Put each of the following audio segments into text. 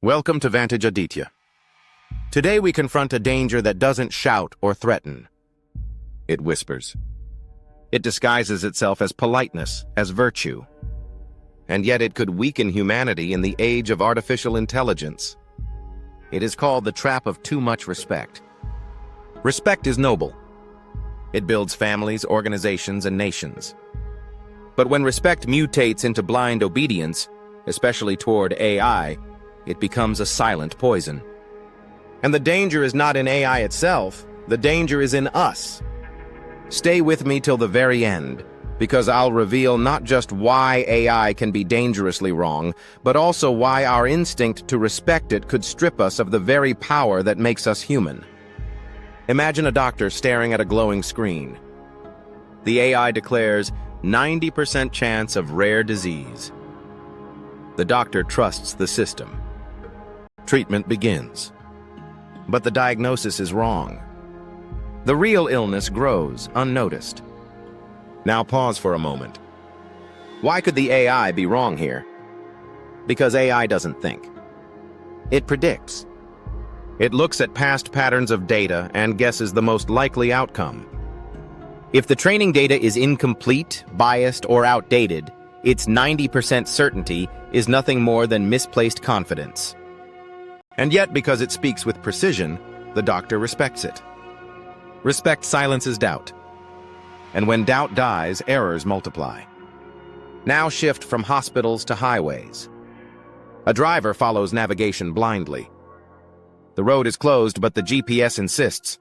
Welcome to Vantage, Aditya. Today we confront a danger that doesn't shout or threaten. It whispers. It disguises itself as politeness, as virtue. And yet it could weaken humanity in the age of artificial intelligence. It is called the trap of too much respect. Respect is noble. It builds families, organizations, and nations. But when respect mutates into blind obedience, especially toward AI, it becomes a silent poison. And the danger is not in AI itself, the danger is in us. Stay with me till the very end, because I'll reveal not just why AI can be dangerously wrong, but also why our instinct to respect it could strip us of the very power that makes us human. Imagine a doctor staring at a glowing screen. The AI declares 90% chance of rare disease. The doctor trusts the system. Treatment begins. But the diagnosis is wrong. The real illness grows unnoticed. Now pause for a moment. Why could the AI be wrong here? Because AI doesn't think. It predicts. It looks at past patterns of data and guesses the most likely outcome. If the training data is incomplete, biased, or outdated, its 90% certainty is nothing more than misplaced confidence. And yet, because it speaks with precision, the doctor respects it. Respect silences doubt. And when doubt dies, errors multiply. Now shift from hospitals to highways. A driver follows navigation blindly. The road is closed, but the GPS insists.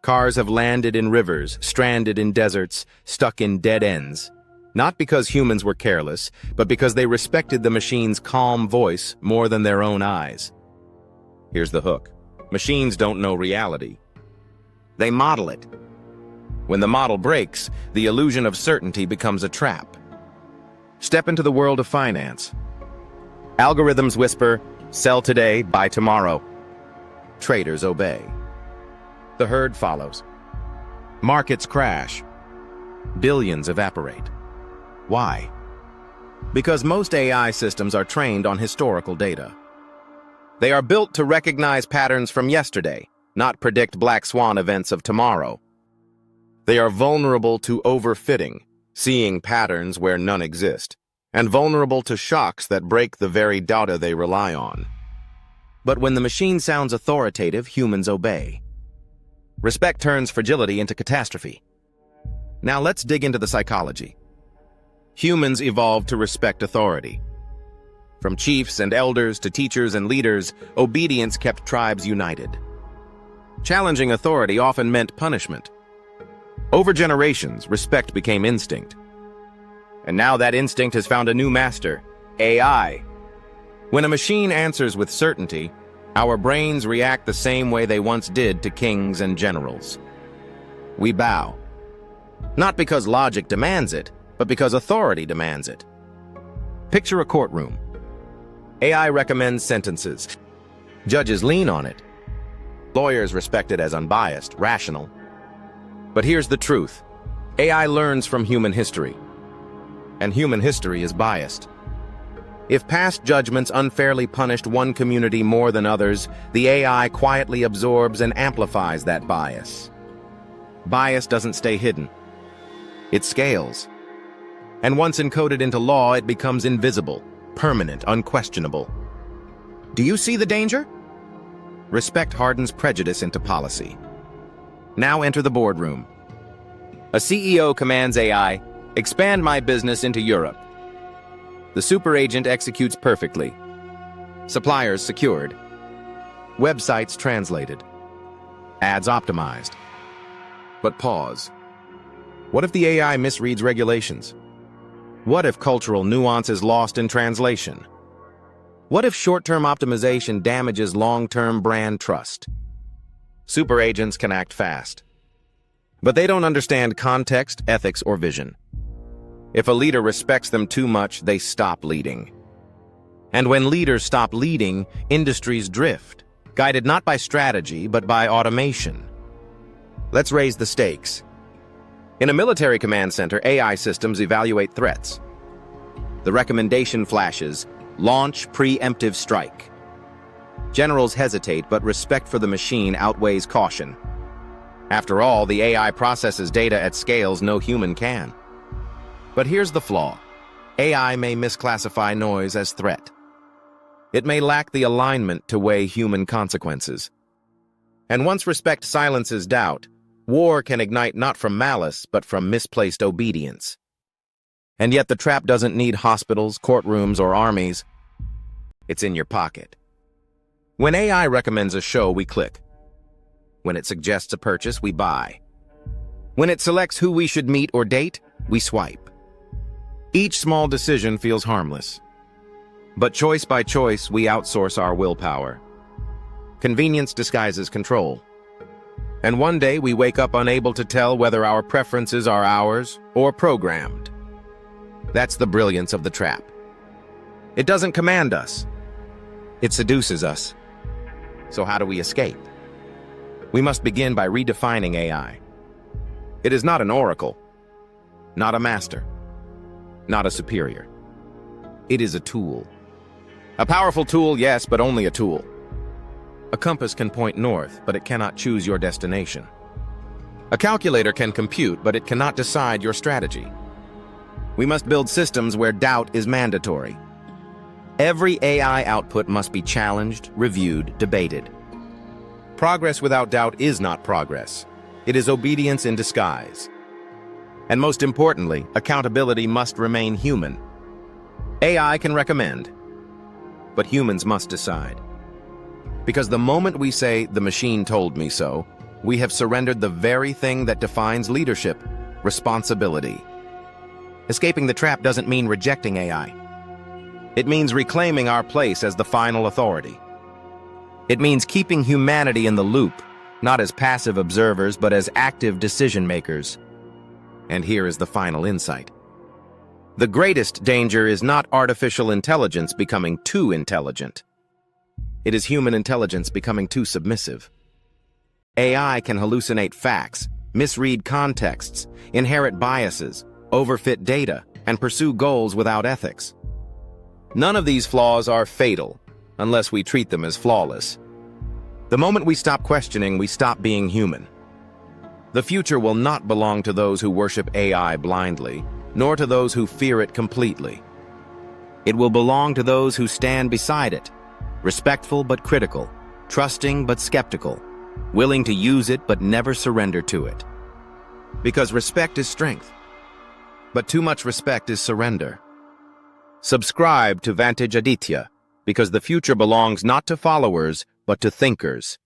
Cars have landed in rivers, stranded in deserts, stuck in dead ends. Not because humans were careless, but because they respected the machine's calm voice more than their own eyes. Here's the hook. Machines don't know reality. They model it. When the model breaks, the illusion of certainty becomes a trap. Step into the world of finance. Algorithms whisper, sell today, buy tomorrow. Traders obey. The herd follows. Markets crash. Billions evaporate. Why? Because most AI systems are trained on historical data. They are built to recognize patterns from yesterday, not predict black swan events of tomorrow. They are vulnerable to overfitting, seeing patterns where none exist, and vulnerable to shocks that break the very data they rely on. But when the machine sounds authoritative, humans obey. Respect turns fragility into catastrophe. Now let's dig into the psychology. Humans evolved to respect authority. From chiefs and elders to teachers and leaders, obedience kept tribes united. Challenging authority often meant punishment. Over generations, respect became instinct. And now that instinct has found a new master, AI. When a machine answers with certainty, our brains react the same way they once did to kings and generals. We bow. Not because logic demands it, but because authority demands it. Picture a courtroom. AI recommends sentences. Judges lean on it. Lawyers respect it as unbiased, rational. But here's the truth. AI learns from human history. And human history is biased. If past judgments unfairly punished one community more than others, the AI quietly absorbs and amplifies that bias. Bias doesn't stay hidden. It scales. And once encoded into law, it becomes invisible, permanent, unquestionable. Do you see the danger? Respect hardens prejudice into policy. Now enter the boardroom. A CEO commands AI, expand my business into Europe. The super agent executes perfectly. Suppliers secured. Websites translated. Ads optimized. But pause. What if the AI misreads regulations? What if cultural nuance is lost in translation? What if short-term optimization damages long-term brand trust? Super agents can act fast. But they don't understand context, ethics, or vision. If a leader respects them too much, they stop leading. And when leaders stop leading, industries drift, guided not by strategy, but by automation. Let's raise the stakes. In a military command center, AI systems evaluate threats. The recommendation flashes, launch preemptive strike. Generals hesitate, but respect for the machine outweighs caution. After all, the AI processes data at scales no human can. But here's the flaw. AI may misclassify noise as threat. It may lack the alignment to weigh human consequences. And once respect silences doubt, war can ignite not from malice, but from misplaced obedience. And yet the trap doesn't need hospitals, courtrooms, or armies. It's in your pocket. When AI recommends a show, we click. When it suggests a purchase, we buy. When it selects who we should meet or date, we swipe. Each small decision feels harmless. But choice by choice, we outsource our willpower. Convenience disguises control. And one day we wake up unable to tell whether our preferences are ours or programmed. That's the brilliance of the trap. It doesn't command us. It seduces us. So how do we escape? We must begin by redefining AI. It is not an oracle, not a master, not a superior. It is a tool. A powerful tool, yes, but only a tool. A compass can point north, but it cannot choose your destination. A calculator can compute, but it cannot decide your strategy. We must build systems where doubt is mandatory. Every AI output must be challenged, reviewed, debated. Progress without doubt is not progress. It is obedience in disguise. And most importantly, accountability must remain human. AI can recommend, but humans must decide. Because the moment we say, "the machine told me so," we have surrendered the very thing that defines leadership: responsibility. Escaping the trap doesn't mean rejecting AI. It means reclaiming our place as the final authority. It means keeping humanity in the loop, not as passive observers, but as active decision-makers. And here is the final insight. The greatest danger is not artificial intelligence becoming too intelligent. It is human intelligence becoming too submissive. AI can hallucinate facts, misread contexts, inherit biases, overfit data, and pursue goals without ethics. None of these flaws are fatal, unless we treat them as flawless. The moment we stop questioning, we stop being human. The future will not belong to those who worship AI blindly, nor to those who fear it completely. It will belong to those who stand beside it, respectful but critical, trusting but skeptical, willing to use it but never surrender to it. Because respect is strength, but too much respect is surrender. Subscribe to Vantage Aditya, because the future belongs not to followers, but to thinkers.